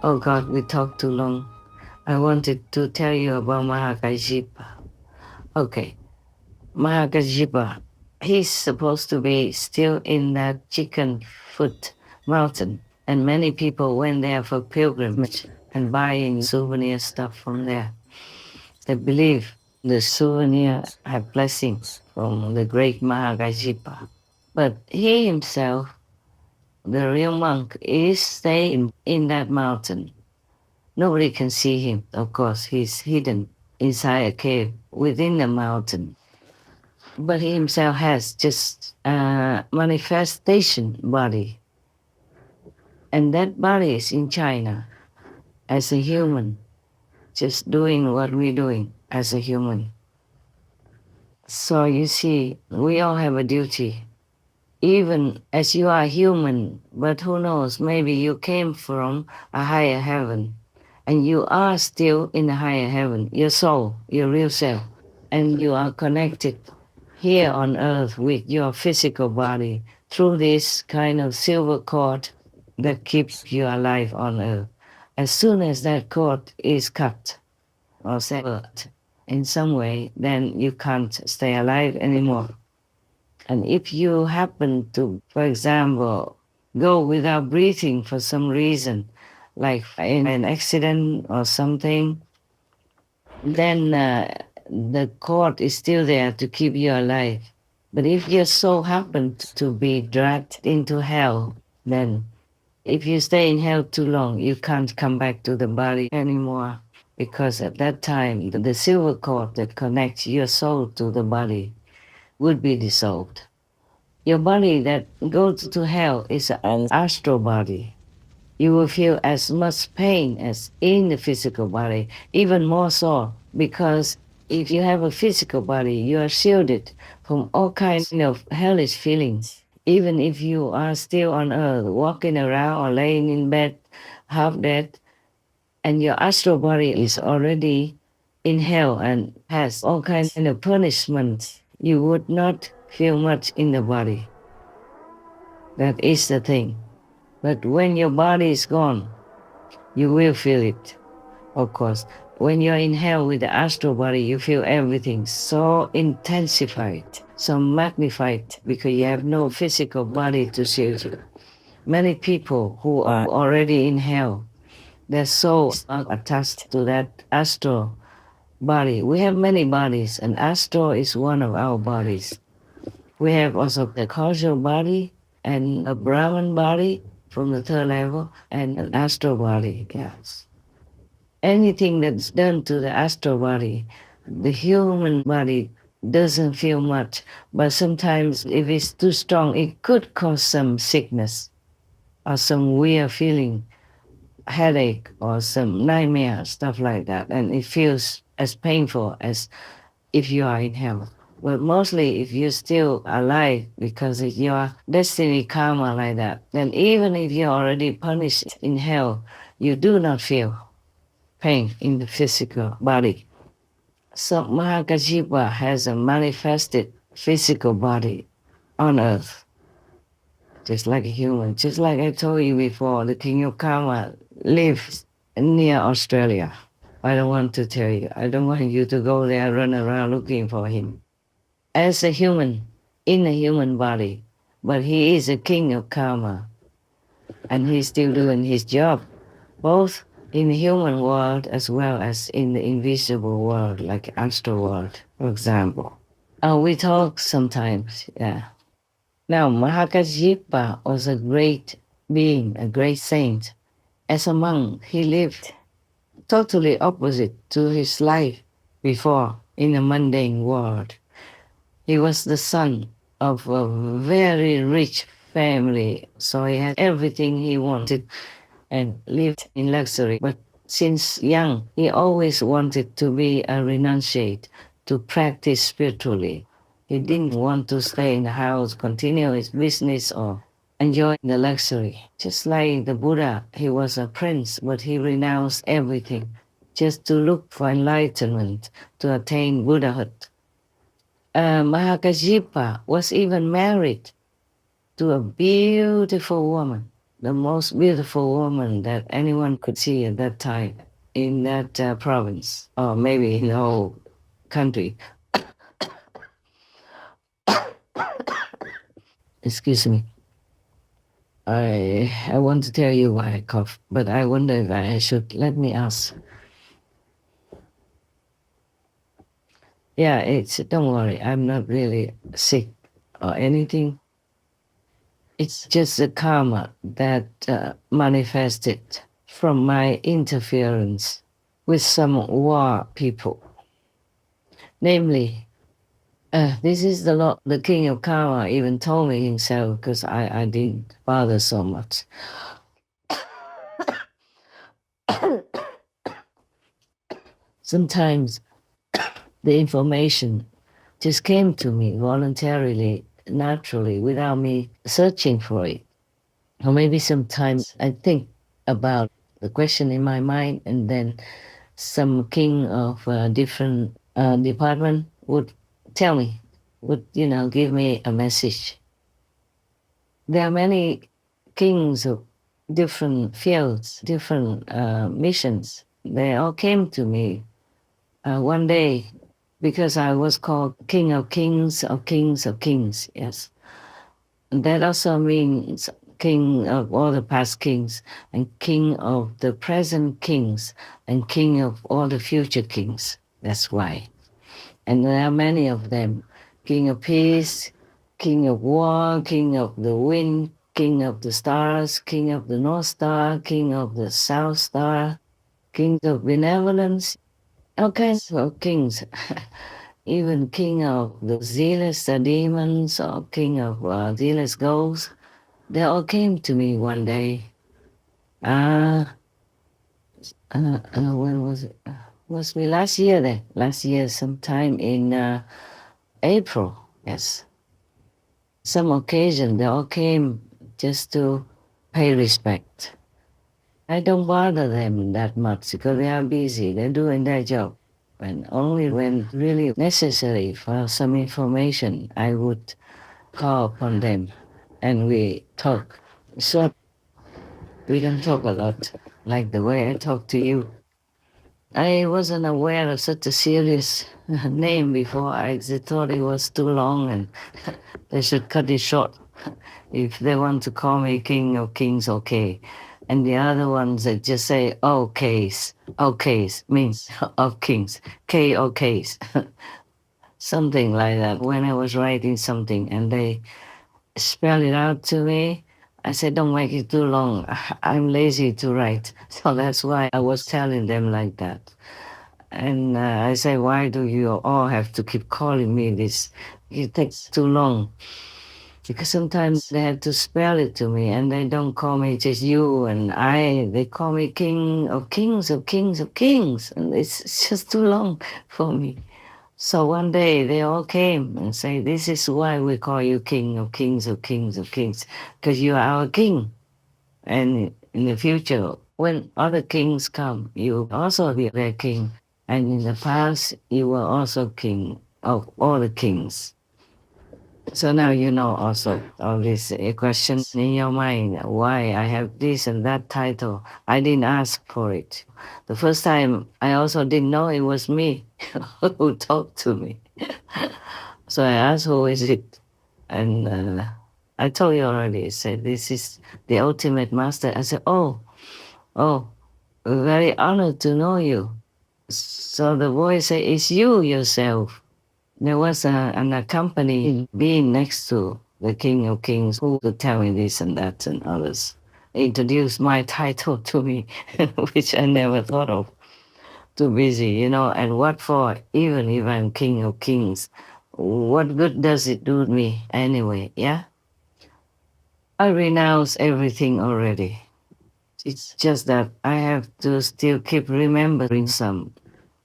Oh God, we talked too long. I wanted to tell you about Mahākāśyapa. Okay, Mahākāśyapa, he's supposed to be still in that chicken foot mountain, and many people went there for pilgrimage and buying souvenir stuff from there. They believe the souvenir have blessings from the great Mahākāśyapa. But he himself, the real monk, is staying in that mountain. Nobody can see him, of course. He's hidden inside a cave within the mountain. But he himself has just a manifestation body. And that body is in China as a human, just doing what we're doing as a human. So you see, we all have a duty. Even as you are human, but who knows, maybe you came from a higher heaven and you are still in the higher heaven, your soul, your real self, and you are connected here on earth with your physical body through this kind of silver cord that keeps you alive on earth. As soon as that cord is cut or severed in some way, then you can't stay alive anymore. And if you happen to, for example, go without breathing for some reason, like in an accident or something, then the cord is still there to keep you alive. But if your soul happened to be dragged into hell, then if you stay in hell too long, you can't come back to the body anymore, because at that time, the silver cord that connects your soul to the body would be dissolved. Your body that goes to hell is an astral body. You will feel as much pain as in the physical body, even more so, because if you have a physical body, you are shielded from all kinds of hellish feelings. Even if you are still on earth, walking around or laying in bed, half dead, and your astral body is already in hell and has all kinds of punishments, you would not feel much in the body. That is the thing. But when your body is gone, you will feel it, of course. When you're in hell with the astral body, you feel everything so intensified, so magnified, because you have no physical body to shield you. Many people who are already in hell, their souls are attached to that astral body. We have many bodies, and astral is one of our bodies. We have also the causal body and a Brahman body from the third level and an astral body, yes. Anything that's done to the astral body, the human body doesn't feel much, but sometimes if it's too strong, it could cause some sickness or some weird feeling, headache or some nightmare, stuff like that. And it feels as painful as if you are in hell. But mostly if you're still alive because it's your destiny karma like that, then even if you're already punished in hell, you do not feel pain in the physical body. So Mahākāśyapa has a manifested physical body on earth, just like a human. Just like I told you before, the king of karma lives near Australia. I don't want to tell you. I don't want you to go there, run around looking for him. As a human, in a human body, but he is a king of karma, and he's still doing his job, both in the human world as well as in the invisible world, like astral world, for example. We talk sometimes, yeah. Now, Mahākāśyapa was a great being, a great saint. As a monk, he lived totally opposite to his life before in the mundane world. He was the son of a very rich family, so he had everything he wanted and lived in luxury. But since young, he always wanted to be a renunciate, to practice spiritually. He didn't want to stay in the house, continue his business, or enjoy the luxury. Just like the Buddha, he was a prince, but he renounced everything just to look for enlightenment, to attain Buddhahood. Mahākāśyapa was even married to a beautiful woman, the most beautiful woman that anyone could see at that time in that province, or maybe in the whole country. Excuse me. I want to tell you why I cough, but I wonder if I should. Let me ask. Yeah, it's, don't worry, I'm not really sick or anything. It's just the karma that manifested from my interference with some war people. Namely, this is the Lord, the King of Karma even told me himself, because I didn't bother so much. Sometimes the information just came to me voluntarily, naturally, without me searching for it. Or maybe sometimes I think about the question in my mind, and then some king of a different department would tell me, would, give me a message. There are many kings of different fields, different missions. They all came to me one day because I was called King of Kings of Kings of Kings, yes. And that also means King of all the past kings, and King of the present kings, and King of all the future kings. That's why. And there are many of them. King of Peace, King of War, King of the Wind, King of the Stars, King of the North Star, King of the South Star, King of Benevolence, all kinds of kings. Even king of the zealous demons, or king of zealous ghosts, they all came to me one day. When was it? Was me last year then? Last year, sometime in April, yes. Some occasion, they all came just to pay respect. I don't bother them that much because they are busy, they're doing their job. And only when really necessary for some information, I would call upon them and we talk. So we don't talk a lot, like the way I talk to you. I wasn't aware of such a serious name before. I just thought it was too long and they should cut it short. If they want to call me King of Kings, okay. And the other ones that just say, okays. Okays means of kings. K okays. Something like that. When I was writing something and they spell it out to me, I said, don't make it too long. I'm lazy to write. So that's why I was telling them like that. And I say, why do you all have to keep calling me this? It takes too long. Because sometimes they have to spell it to me and they don't call me just you and I. They call me King of Kings of Kings of Kings. And it's just too long for me. So one day they all came and say, this is why we call you King of Kings of Kings of Kings, because you are our king. And in the future, when other kings come, you will also be their king. And in the past, you were also king of all the kings. So now you know also all these questions in your mind, why I have this and that title. I didn't ask for it. The first time, I also didn't know it was me who talked to me. So I asked, who is it? And I told you already, I said, this is the ultimate master. I said, oh, very honored to know you. So the voice said, it's you yourself. There was an accompanying being next to the King of Kings who would tell me this and that and others. Introduced my title to me, which I never thought of. Too busy, and what for? Even if I'm King of Kings, what good does it do me anyway, yeah? I renounce everything already. It's just that I have to still keep remembering some,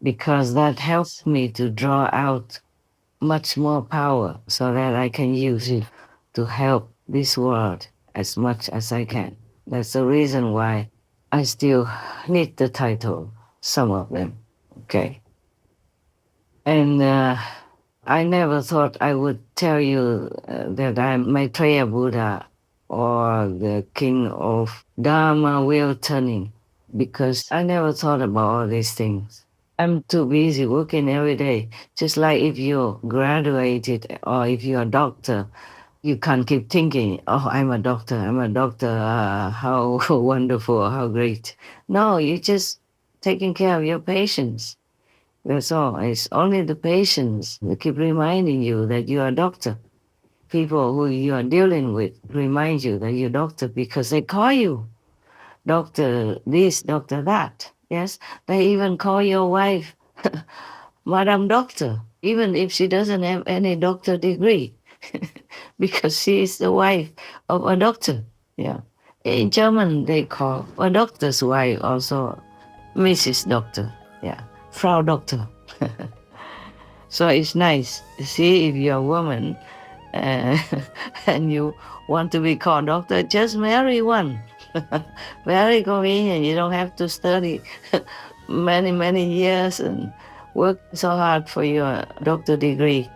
because that helps me to draw out much more power so that I can use it to help this world as much as I can. That's the reason why I still need the title, some of them, okay? And I never thought I would tell you that I'm Maitreya Buddha or the king of Dharma wheel turning, because I never thought about all these things. I'm too busy working every day. Just like if you're graduated or if you're a doctor, you can't keep thinking, oh, I'm a doctor, how wonderful, how great. No, you're just taking care of your patients. That's all. It's only the patients that keep reminding you that you're a doctor. People who you are dealing with remind you that you're a doctor because they call you doctor this, doctor that. Yes, they even call your wife Madam Doctor, even if she doesn't have any doctor degree, because she is the wife of a doctor. Yeah. In German, they call a doctor's wife also Mrs. Doctor. Yeah. Frau Doctor. So it's nice. See, if you're a woman uh, and you want to be called doctor, just marry one. Very convenient. You don't have to study many years and work so hard for your doctor degree.